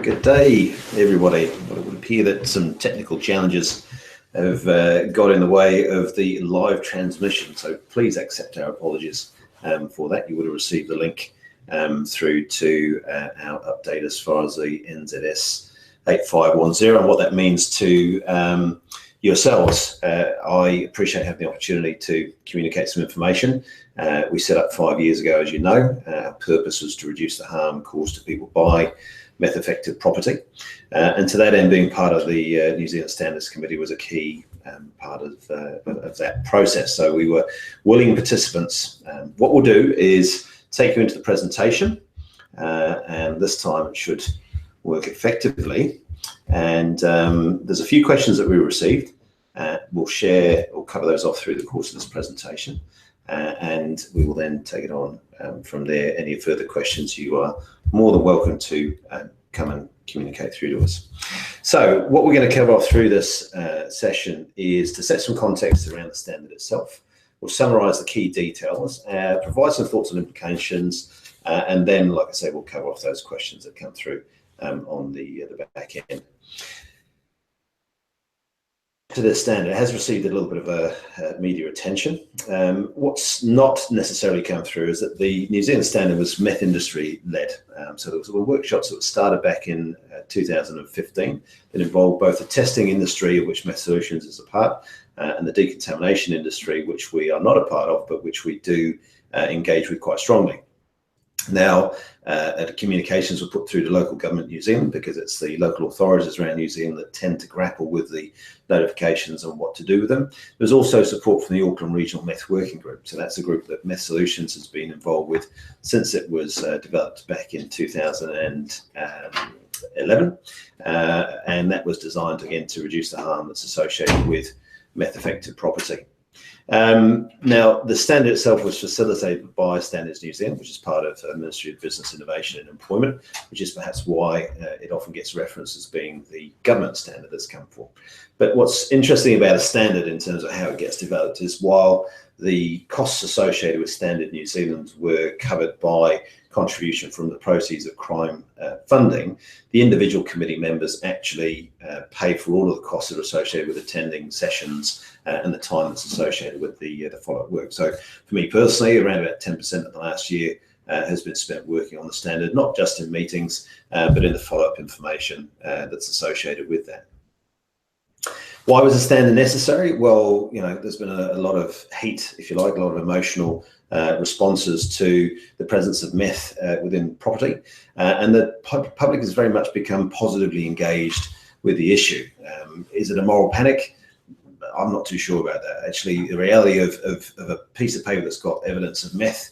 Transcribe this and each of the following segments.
Good day, everybody. Well, it would appear that some technical challenges have got in the way of the live transmission, so please accept our apologies for that. You would have received the link through to our update as far as the NZS 8510 and what that means to yourselves. I appreciate having the opportunity to communicate some information. We set up 5 years ago, as you know. Our purpose was to reduce the harm caused to people by meth-affected property, and to that end, being part of the New Zealand Standards Committee was a key part of that process. So we were willing participants. What we'll do is take you into the presentation, and this time it should work effectively. And there's a few questions that we received. We'll cover those off through the course of this presentation, and we will then take it on from there. Any further questions, you are more than welcome to come and communicate through to us. So what we're going to cover off through this session is to set some context around the standard itself. We'll summarise the key details, provide some thoughts and implications, and then, like I say, we'll cover off those questions that come through on the back end. To this standard, it has received a little bit of media attention. What's not necessarily come through is that the New Zealand standard was meth industry led. So there were workshops that started back in 2015 that involved both the testing industry, of which MethSolutions is a part, and the decontamination industry, which we are not a part of, but which we do engage with quite strongly. Now, communications were put through to local government New Zealand, because it's the local authorities around New Zealand that tend to grapple with the notifications and what to do with them. There's also support from the Auckland Regional Meth Working Group. So that's a group that MethSolutions has been involved with since it was developed back in 2011. And that was designed, again, to reduce the harm that's associated with meth-affected property. Now, the standard itself was facilitated by Standards New Zealand, which is part of the Ministry of Business, Innovation and Employment, which is perhaps why it often gets referenced as being the government standard that's come forward. But what's interesting about a standard in terms of how it gets developed is, while the costs associated with Standard New Zealand were covered by contribution from the proceeds of crime funding, the individual committee members actually pay for all of the costs that are associated with attending sessions and the time that's associated with the follow-up work. So for me personally, around about 10% of the last year has been spent working on the standard, not just in meetings, but in the follow-up information that's associated with that. Why was the standard necessary? Well, you know, there's been a lot of heat, if you like, a lot of emotional responses to the presence of meth within property, and the public has very much become positively engaged with the issue. Is it a moral panic? I'm not too sure about that. Actually, the reality of a piece of paper that's got evidence of meth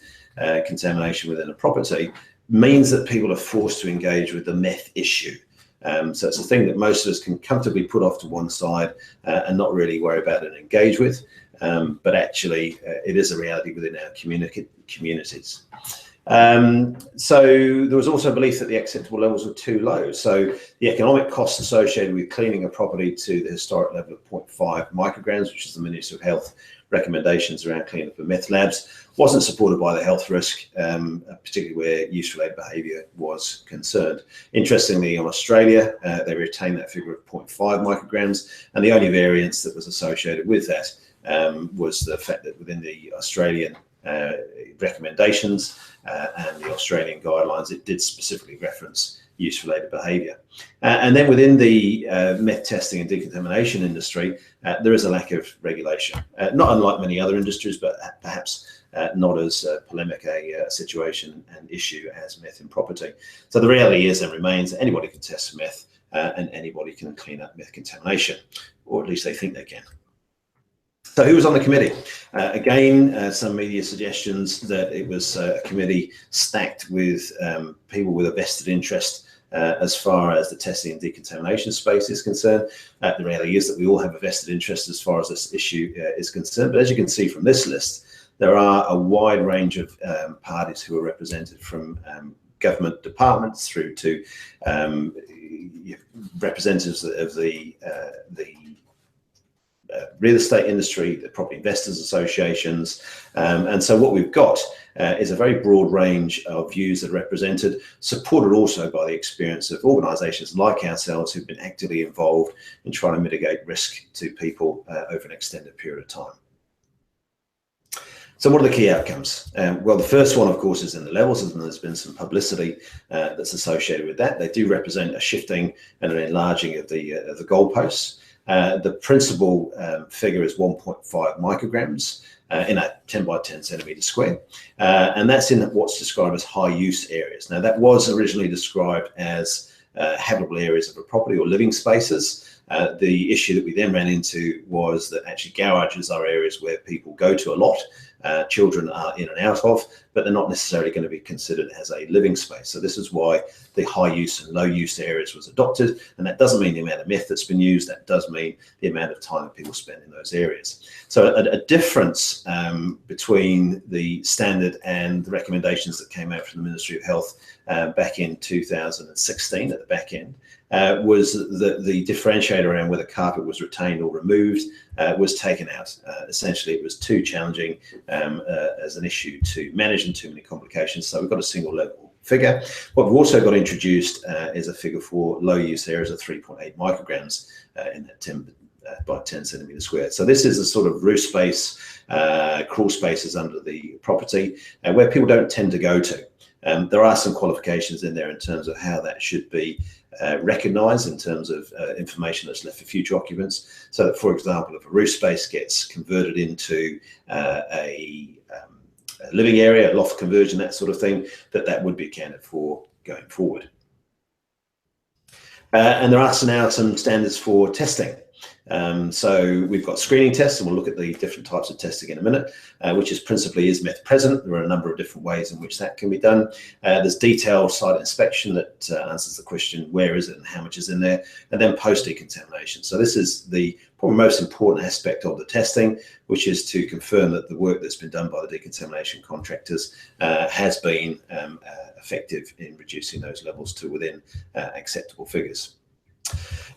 contamination within a property means that people are forced to engage with the meth issue. So it's a thing that most of us can comfortably put off to one side and not really worry about and engage with. But actually, it is a reality within our communities. So there was also a belief that the acceptable levels were too low. So the economic costs associated with cleaning a property to the historic level of 0.5 micrograms, which is the Ministry of Health recommendations around cleaning up of meth labs, wasn't supported by the health risk, particularly where use-related behaviour was concerned. Interestingly, in Australia, they retained that figure of 0.5 micrograms, and the only variance that was associated with that was the fact that within the Australian recommendations and the Australian guidelines, it did specifically reference use-related behaviour. And then within the meth testing and decontamination industry, there is a lack of regulation, not unlike many other industries, but perhaps not as polemic a situation and issue as meth in property. So the reality is and remains that anybody can test meth and anybody can clean up meth contamination, or at least they think they can. So who was on the committee? Again, some media suggestions that it was a committee stacked with people with a vested interest as far as the testing and decontamination space is concerned. The reality is that we all have a vested interest as far as this issue is concerned. But as you can see from this list, there are a wide range of parties who are represented, from government departments through to representatives of the real estate industry, the property investors associations. And so what we've got is a very broad range of views that are represented, supported also by the experience of organisations like ourselves who've been actively involved in trying to mitigate risk to people over an extended period of time. So what are the key outcomes? Well, the first one, of course, is in the levels, and there's been some publicity that's associated with that. They do represent a shifting and an enlarging of the goalposts. The principal figure is 1.5 micrograms in a 10 by 10 centimetre square, and that's in what's described as high use areas. Now, that was originally described as habitable areas of a property or living spaces. The issue that we then ran into was that actually garages are areas where people go to a lot, children are in and out of, but they're not necessarily going to be considered as a living space. So this is why the high use and low use areas was adopted, and that doesn't mean the amount of meth that's been used, that does mean the amount of time that people spend in those areas. So a difference between the standard and the recommendations that came out from the Ministry of Health back in 2016 at the back end was that the differentiator around whether carpet was retained or removed was taken out. Essentially, it was too challenging as an issue to manage and too many complications. So we've got a single level figure. What we've also got introduced is a figure for low use areas of 3.8 micrograms in that 10 by 10 centimetre square. So this is a sort of roof space, crawl spaces under the property where people don't tend to go to. There are some qualifications in there in terms of how that should be recognised in terms of information that's left for future occupants. So that, for example, if a roof space gets converted into a living area, loft conversion, that sort of thing, that would be accounted for going forward. And there are now some standards for testing. So we've got screening tests, and we'll look at the different types of testing in a minute, which is principally is meth present. There are a number of different ways in which that can be done. There's detailed site inspection that answers the question, where is it and how much is in there, and then post-decontamination. So this is the probably most important aspect of the testing, which is to confirm that the work that's been done by the decontamination contractors has been effective in reducing those levels to within acceptable figures.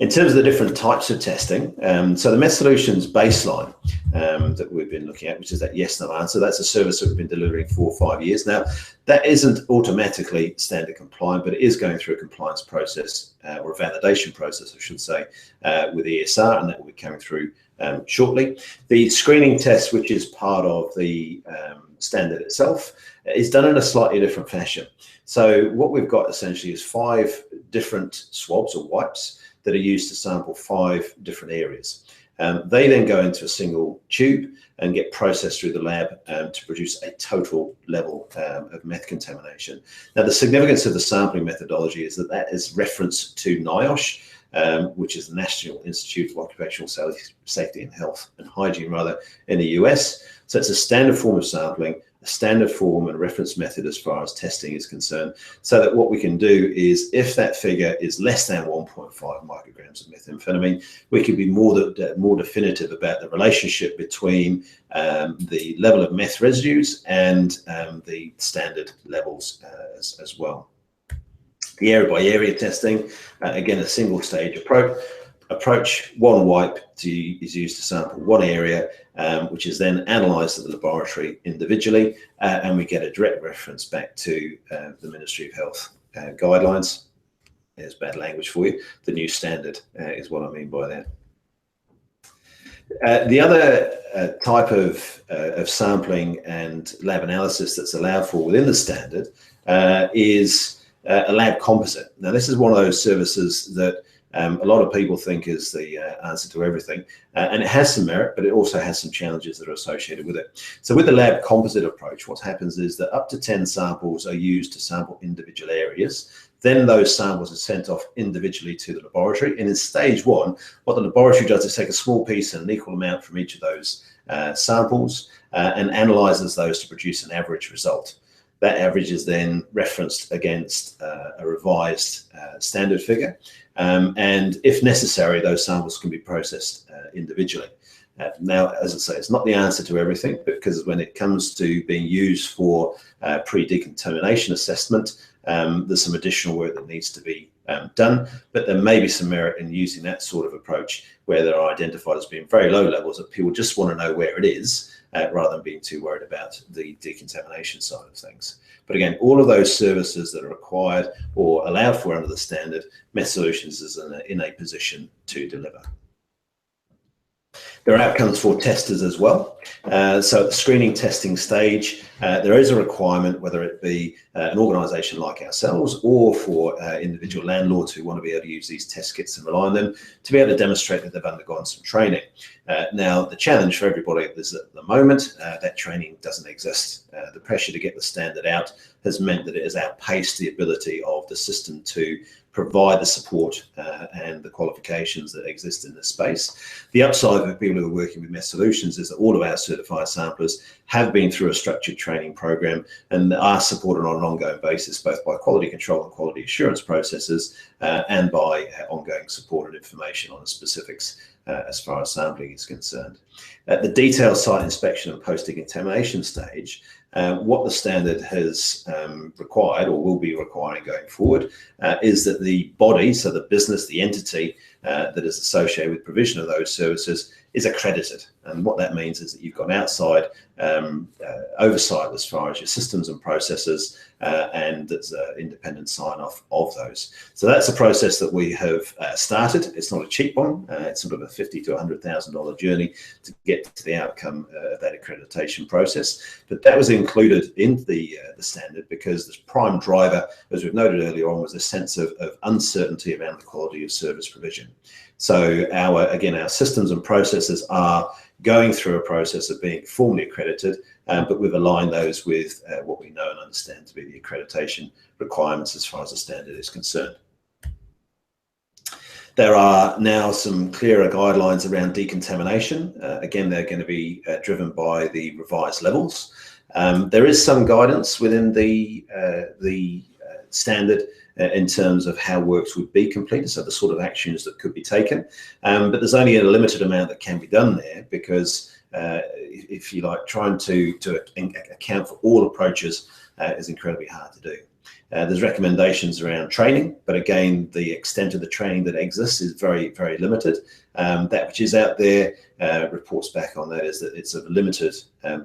In terms of the different types of testing, so the MethSolutions baseline that we've been looking at, which is that yes/no answer, that's a service that we've been delivering for 5 years now. That isn't automatically standard compliant, but it is going through a compliance process or a validation process, I should say, with ESR, and that will be coming through shortly. The screening test, which is part of the standard itself, is done in a slightly different fashion. So what we've got essentially is 5 different swabs or wipes that are used to sample 5 different areas. They then go into a single tube and get processed through the lab to produce a total level of meth contamination. Now, the significance of the sampling methodology is that that is referenced to NIOSH, which is the National Institute of Occupational Safety and Health and Hygiene, rather, in the US. So it's a standard form of sampling, a standard form and reference method as far as testing is concerned, so that what we can do is, if that figure is less than 1.5 micrograms of methamphetamine, we can be more definitive about the relationship between the level of meth residues and the standard levels as well. The area by area testing, again, a single stage approach. One wipe is used to sample one area, which is then analysed at the laboratory individually, and we get a direct reference back to the Ministry of Health guidelines. There's bad language for you. The new standard is what I mean by that. The other type of sampling and lab analysis that's allowed for within the standard is a lab composite. Now, this is one of those services that a lot of people think is the answer to everything, and it has some merit, but it also has some challenges that are associated with it. So with the lab composite approach, what happens is that up to 10 samples are used to sample individual areas. Then those samples are sent off individually to the laboratory, and in stage 1, what the laboratory does is take a small piece and an equal amount from each of those samples and analyzes those to produce an average result. That average is then referenced against a revised standard figure, and if necessary, those samples can be processed individually. Now, as I say, it's not the answer to everything, because when it comes to being used for pre-decontamination assessment, there's some additional work that needs to be done, but there may be some merit in using that sort of approach where they're identified as being very low levels that people just want to know where it is, rather than being too worried about the decontamination side of things. But again, all of those services that are required or allowed for under the standard, MethSolutions is in a position to deliver. There are outcomes for testers as well. So at the screening testing stage, there is a requirement, whether it be an organisation like ourselves or for individual landlords who want to be able to use these test kits and rely on them, to be able to demonstrate that they've undergone some training. Now, the challenge for everybody is that at the moment, that training doesn't exist. The pressure to get the standard out has meant that it has outpaced the ability of the system to provide the support and the qualifications that exist in this space. The upside for people who are working with MethSolutions is that all of our certified samplers have been through a structured training program and are supported on an ongoing basis, both by quality control and quality assurance processes and by ongoing support and information on the specifics as far as sampling is concerned. At the detailed site inspection and post-decontamination stage, what the standard has required or will be requiring going forward is that the body, so the business, the entity that is associated with provision of those services is accredited. And what that means is that you've got an outside oversight as far as your systems and processes, and there's an independent sign-off of those. So that's a process that we have started. It's not a cheap one. It's sort of a $50,000 to $100,000 journey to get to the outcome of that accreditation process. But that was included in the standard because the prime driver, as we've noted earlier on, was a sense of uncertainty around the quality of service provision. So our systems and processes are going through a process of being formally accredited, but we've aligned those with what we know and understand to be the accreditation requirements as far as the standard is concerned. There are now some clearer guidelines around decontamination. Again, they're going to be driven by the revised levels. There is some guidance within the standard in terms of how works would be completed, so the sort of actions that could be taken. But there's only a limited amount that can be done there because, if you like, trying to account for all approaches is incredibly hard to do. There's recommendations around training, but again, the extent of the training that exists is very, very limited. That which is out there, reports back on that, is that it's of limited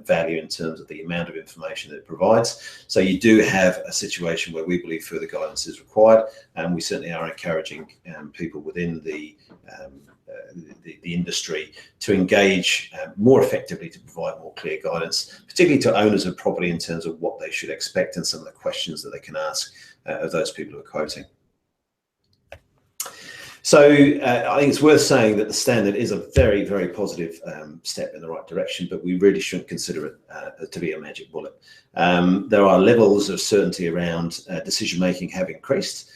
value in terms of the amount of information that it provides. So you do have a situation where we believe further guidance is required, and we certainly are encouraging people within the industry to engage more effectively to provide more clear guidance, particularly to owners of property in terms of what they should expect and some of the questions that they can ask of those people who are quoting. So I think it's worth saying that the standard is a very, very positive step in the right direction, but we really shouldn't consider it to be a magic bullet. There are levels of certainty around decision-making have increased.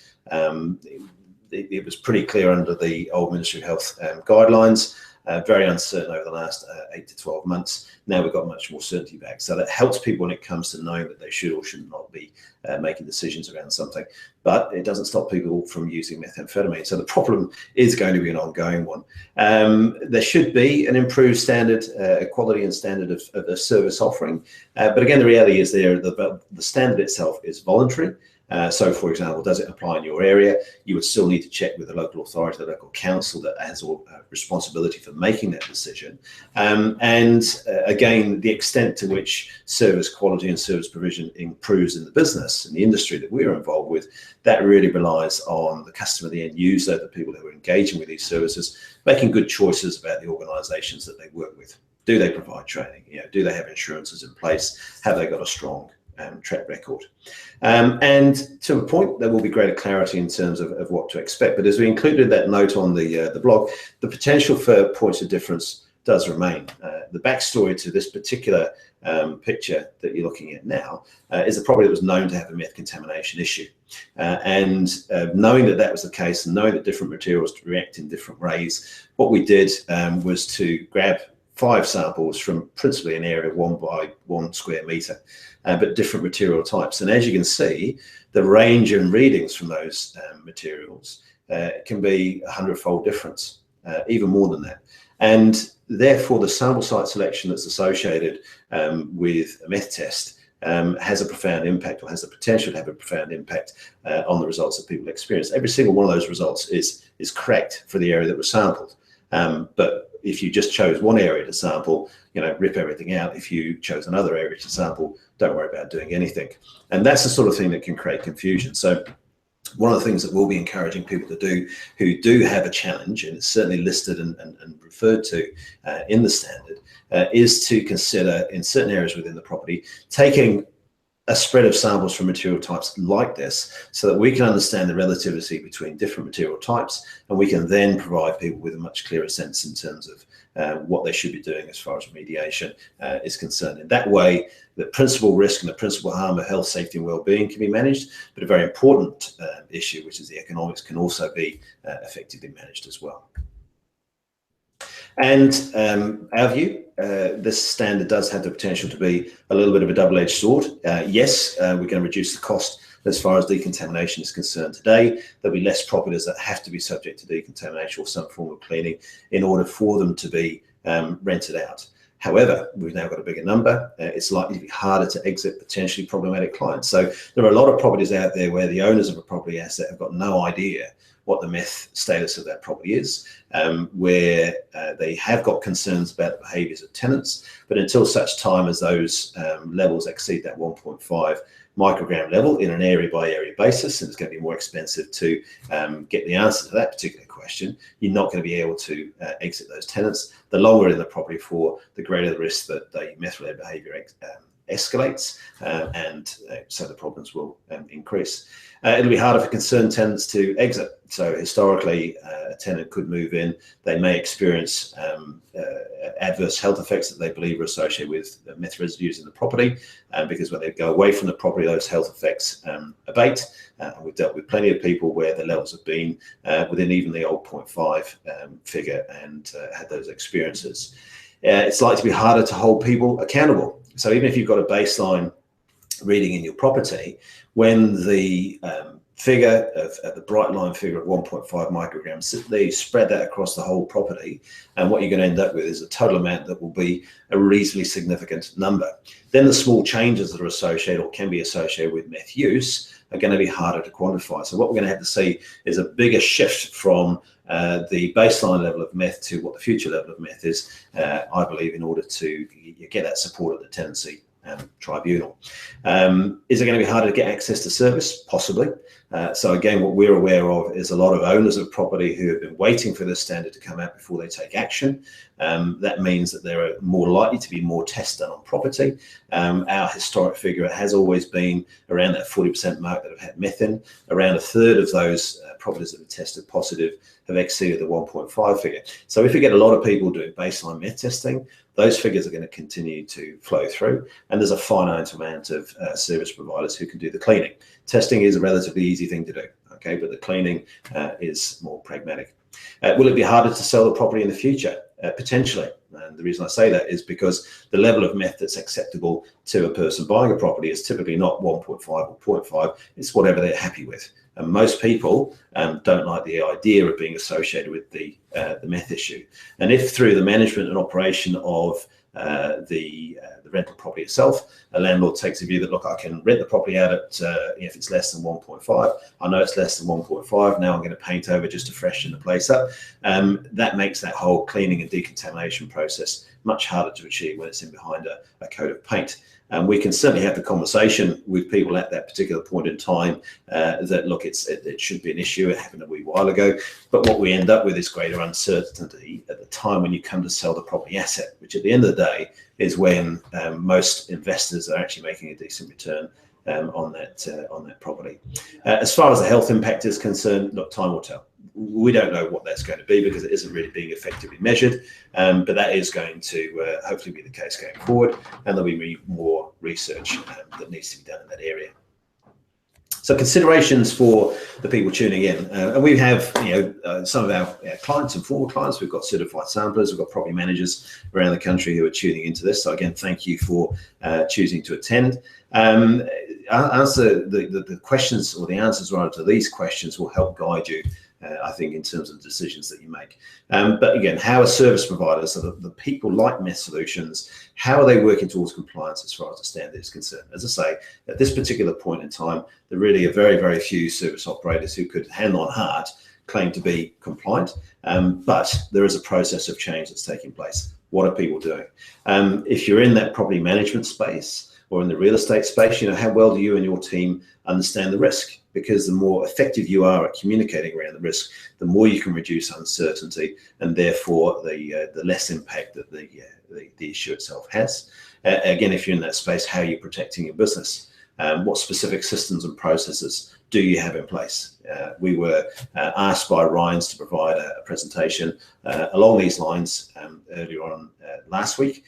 It was pretty clear under the old Ministry of Health guidelines, very uncertain over the last 8 to 12 months. Now we've got much more certainty back. So that helps people when it comes to knowing that they should or should not be making decisions around something. But it doesn't stop people from using methamphetamine. So the problem is going to be an ongoing one. There should be an improved standard, quality and standard of the service offering. But again, the reality is the standard itself is voluntary. So, for example, does it apply in your area? You would still need to check with the local authority, the local council that has responsibility for making that decision. Again, the extent to which service quality and service provision improves in the business, in the industry that we're involved with, that really relies on the customer, the end user, the people who are engaging with these services, making good choices about the organisations that they work with. Do they provide training? Do they have insurances in place? Have they got a strong track record? And to a point, there will be greater clarity in terms of what to expect. But as we included that note on the blog, the potential for points of difference does remain. The backstory to this particular picture that you're looking at now is a property that was known to have a meth contamination issue. Knowing that that was the case and knowing that different materials react in different ways, what we did was to grab 5 samples from principally an area of 1 by 1 square metre, but different material types. And as you can see, the range and readings from those materials can be 100-fold difference, even more than that. And therefore, the sample site selection that's associated with a meth test has a profound impact, or has the potential to have a profound impact on the results that people experience. Every single one of those results is correct for the area that was sampled. But if you just chose one area to sample, rip everything out. If you chose another area to sample, don't worry about doing anything. And that's the sort of thing that can create confusion. So one of the things that we'll be encouraging people to do who do have a challenge, and it's certainly listed and referred to in the standard, is to consider in certain areas within the property taking a spread of samples from material types like this, so that we can understand the relativity between different material types, and we can then provide people with a much clearer sense in terms of what they should be doing as far as remediation is concerned. In that way, the principal risk and the principal harm of health, safety and well-being can be managed, but a very important issue, which is the economics, can also be effectively managed as well. And our view, this standard does have the potential to be a little bit of a double-edged sword. Yes, we're going to reduce the cost as far as decontamination is concerned today. There'll be less properties that have to be subject to decontamination or some form of cleaning in order for them to be rented out. However, we've now got a bigger number. It's likely to be harder to exit potentially problematic clients. So there are a lot of properties out there where the owners of a property asset have got no idea what the meth status of that property is, where they have got concerns about the behaviours of tenants, but until such time as those levels exceed that 1.5 microgram level in an area by area basis, and it's going to be more expensive to get the answer to that particular question, you're not going to be able to exit those tenants. The longer in the property for, the greater the risk that the meth-related behaviour escalates, and so the problems will increase. It'll be harder for concerned tenants to exit. So historically, a tenant could move in. They may experience adverse health effects that they believe are associated with meth residues in the property, because when they go away from the property, those health effects abate. We've dealt with plenty of people where the levels have been within even the old 0.5 figure, and had those experiences. It's likely to be harder to hold people accountable. So even if you've got a baseline reading in your property, when the figure of the bright line figure of 1.5 micrograms, they spread that across the whole property, and what you're going to end up with is a total amount that will be a reasonably significant number. Then the small changes that are associated or can be associated with meth use are going to be harder to quantify. So what we're going to have to see is a bigger shift from the baseline level of meth to what the future level of meth is, I believe, in order to get that support at the tenancy tribunal. Is it going to be harder to get access to service? Possibly. So again, what we're aware of is a lot of owners of property who have been waiting for this standard to come out before they take action. That means that there are more likely to be more tests done on property. Our historic figure has always been around that 40% mark that have had meth in. Around a third of those properties that have tested positive have exceeded the 1.5 figure. So if we get a lot of people doing baseline meth testing, those figures are going to continue to flow through, and there's a finite amount of service providers who can do the cleaning. Testing is a relatively easy thing to do, okay, but the cleaning is more pragmatic. Will it be harder to sell the property in the future? Potentially. And the reason I say that is because the level of meth that's acceptable to a person buying a property is typically not 1.5 or 0.5, it's whatever they're happy with. And most people don't like the idea of being associated with the meth issue. And if through the management and operation of the rental property itself, a landlord takes a view that, look, I can rent the property out at, if it's less than 1.5, I know it's less than 1.5, now I'm going to paint over just to freshen the place up. That makes that whole cleaning and decontamination process much harder to achieve when it's in behind a coat of paint. We can certainly have the conversation with people at that particular point in time that, look, it should be an issue. It happened a wee while ago. But what we end up with is greater uncertainty at the time when you come to sell the property asset, which at the end of the day is when most investors are actually making a decent return on that property. As far as the health impact is concerned, look, time will tell. We don't know what that's going to be because it isn't really being effectively measured, but that is going to hopefully be the case going forward, and there'll be more research that needs to be done in that area. So considerations for the people tuning in, and we have some of our clients and former clients. We've got certified samplers, we've got property managers around the country who are tuning into this. So again, thank you for choosing to attend. Answer the questions, or the answers rather to these questions will help guide you I think, in terms of the decisions that you make. But again, how are service providers, so the people like MethSolutions, how are they working towards compliance as far as the standard is concerned? As I say, at this particular point in time, there really are very, very few service operators who could, hand on heart, claim to be compliant, but there is a process of change that's taking place. What are people doing? If you're in that property management space or in the real estate space, how well do you and your team understand the risk? Because the more effective you are at communicating around the risk, the more you can reduce uncertainty, and therefore the less impact that the issue itself has. Again, if you're in that space, how are you protecting your business? What specific systems and processes do you have in place? We were asked by Ryan's to provide a presentation along these lines earlier on last week.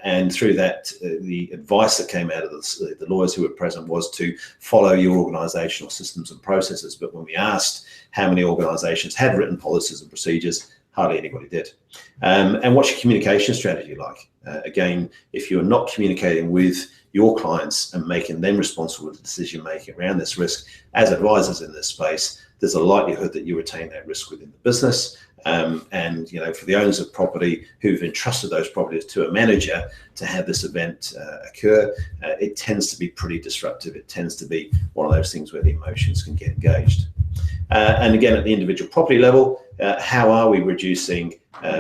And through that, the advice that came out of the lawyers who were present was to follow your organisational systems and processes. But when we asked how many organisations had written policies and procedures, hardly anybody did. And what's your communication strategy like? Again, if you're not communicating with your clients and making them responsible for the decision making around this risk as advisors in this space, there's a likelihood that you retain that risk within the business. And for the owners of property who've entrusted those properties to a manager to have this event occur, it tends to be pretty disruptive. It tends to be one of those things where the emotions can get engaged. And again, at the individual property level, how are we reducing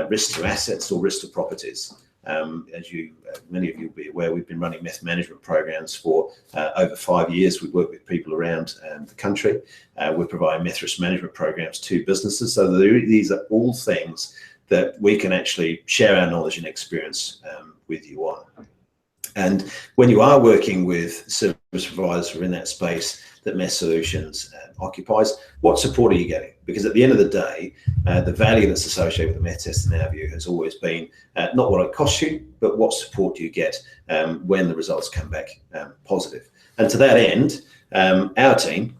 risk to assets or risk to properties? As many of you will be aware, we've been running meth management programs for over 5 years. We work with people around the country. We're providing meth risk management programs to businesses. So these are all things that we can actually share our knowledge and experience with you on. And when you are working with service providers who are in that space that MethSolutions occupies, what support are you getting? Because at the end of the day, the value that's associated with the meth test, in our view, has always been not what it costs you, but what support do you get when the results come back positive. And to that end, our team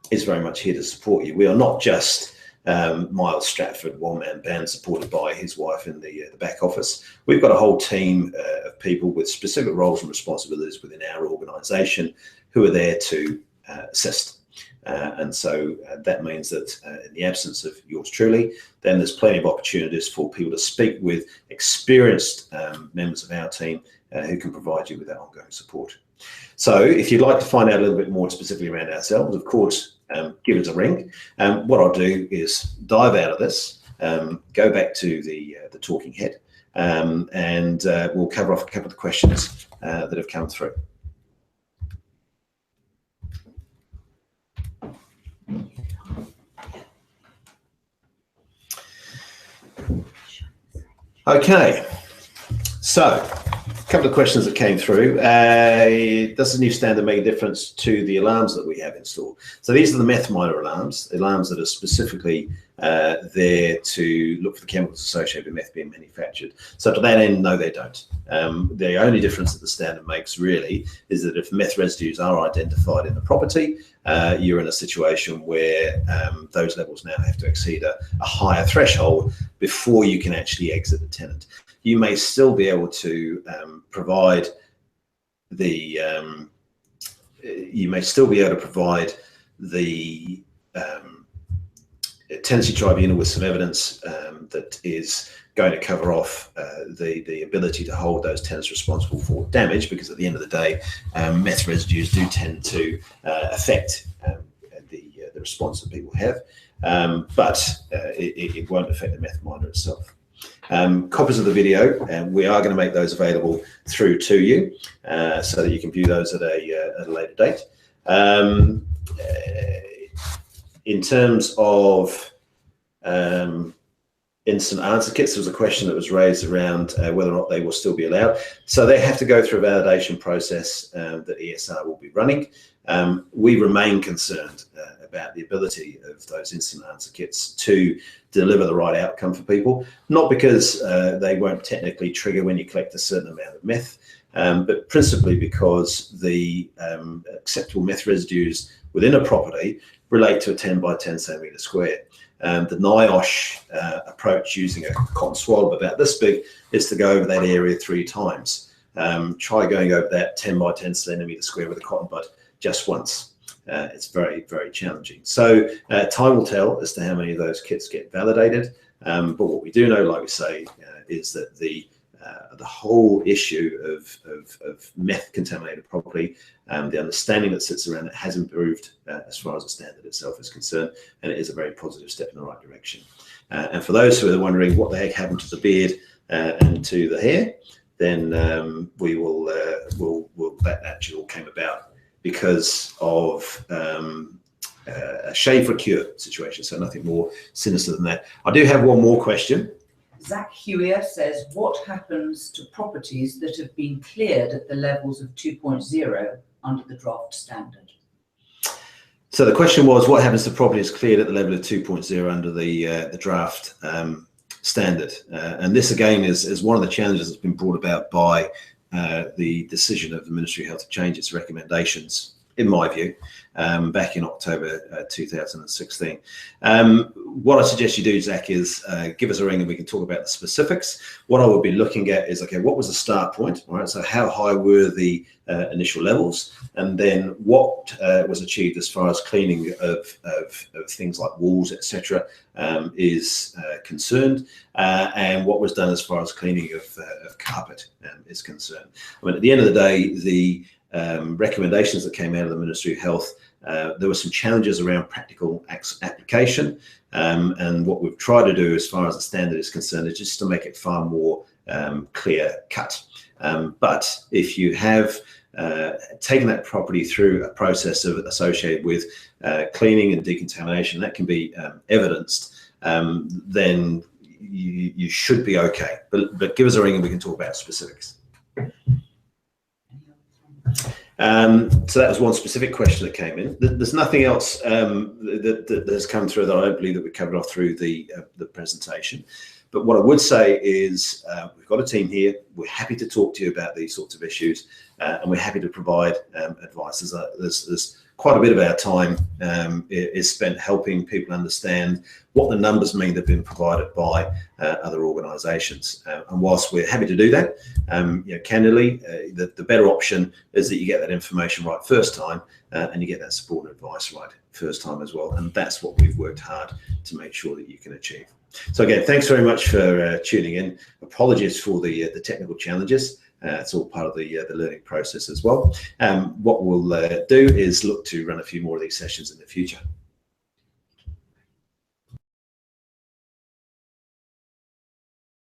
is very much here to support you. We are not just Miles Stratford, one-man band supported by his wife in the back office. We've got a whole team of people with specific roles and responsibilities within our organisation who are there to assist. And so that means that in the absence of yours truly, then there's plenty of opportunities for people to speak with experienced members of our team who can provide you with that ongoing support. So if you'd like to find out a little bit more specifically around ourselves, of course, give us a ring. What I'll do is dive out of this, go back to the talking head, and we'll cover off a couple of the questions that have come through. Okay, so a couple of questions that came through. Does the new standard make a difference to the alarms that we have installed? So these are the meth miner alarms that are specifically there to look for the chemicals associated with meth being manufactured. So to that end, no, they don't. The only difference that the standard makes really is that if meth residues are identified in the property, you're in a situation where those levels now have to exceed a higher threshold before you can actually exit the tenant. You may still be able to provide the tenancy tribunal with some evidence that is going to cover off the ability to hold those tenants responsible for damage, because at the end of the day, meth residues do tend to affect the response that people have, but it won't affect the meth miner itself. Copies of the video, we are going to make those available through to you so that you can view those at a later date. In terms of instant answer kits, there was a question that was raised around whether or not they will still be allowed. So they have to go through a validation process that ESR will be running. We remain concerned about the ability of those instant answer kits to deliver the right outcome for people, not because they won't technically trigger when you collect a certain amount of meth, but principally because the acceptable meth residues within a property relate to a 10 by 10 centimetre square. The NIOSH approach, using a cotton swab about this big, is to go over that area 3 times. Try going over that 10 by 10 centimetre square with a cotton bud just once. it's very, very challenging. So time will tell as to how many of those kits get validated. But what we do know, like we say, is that the whole issue of meth contaminated property, the understanding that sits around it has improved as far as the standard itself is concerned, and it is a very positive step in the right direction. And for those who are wondering what the heck happened to the beard and to the hair, then that actually all came about because of a shave for cure situation, so nothing more sinister than that. I do have one more question. Zach Hewier says, what happens to properties that have been cleared at the levels of 2.0 under the draft standard? So the question was, what happens to properties cleared at the level of 2.0 under the draft standard? And this again is one of the challenges that's been brought about by the decision of the Ministry of Health to change its recommendations, in my view, back in October 2016. What I suggest you do, Zach, is give us a ring and we can talk about the specifics. What I would be looking at is, okay, what was the start point? All right, so how high were the initial levels? And then what was achieved as far as cleaning of things like walls, etc., is concerned, and what was done as far as cleaning of carpet is concerned. I mean, at the end of the day, the recommendations that came out of the Ministry of Health, there were some challenges around practical application, and what we've tried to do as far as the standard is concerned is just to make it far more clear cut. But if you have taken that property through a process associated with cleaning and decontamination, that can be evidenced, then you should be okay. But give us a ring and we can talk about specifics. So that was one specific question that came in. There's nothing else that has come through that I don't believe that we covered off through the presentation. But what I would say is we've got a team here. We're happy to talk to you about these sorts of issues, and we're happy to provide advice. There's quite a bit of our time is spent helping people understand what the numbers mean that have been provided by other organisations. And whilst we're happy to do that, candidly, the better option is that you get that information right first time, and you get that support and advice right first time as well. And that's what we've worked hard to make sure that you can achieve. So again, thanks very much for tuning in. Apologies for the technical challenges. It's all part of the learning process as well. What we'll do is look to run a few more of these sessions in the future.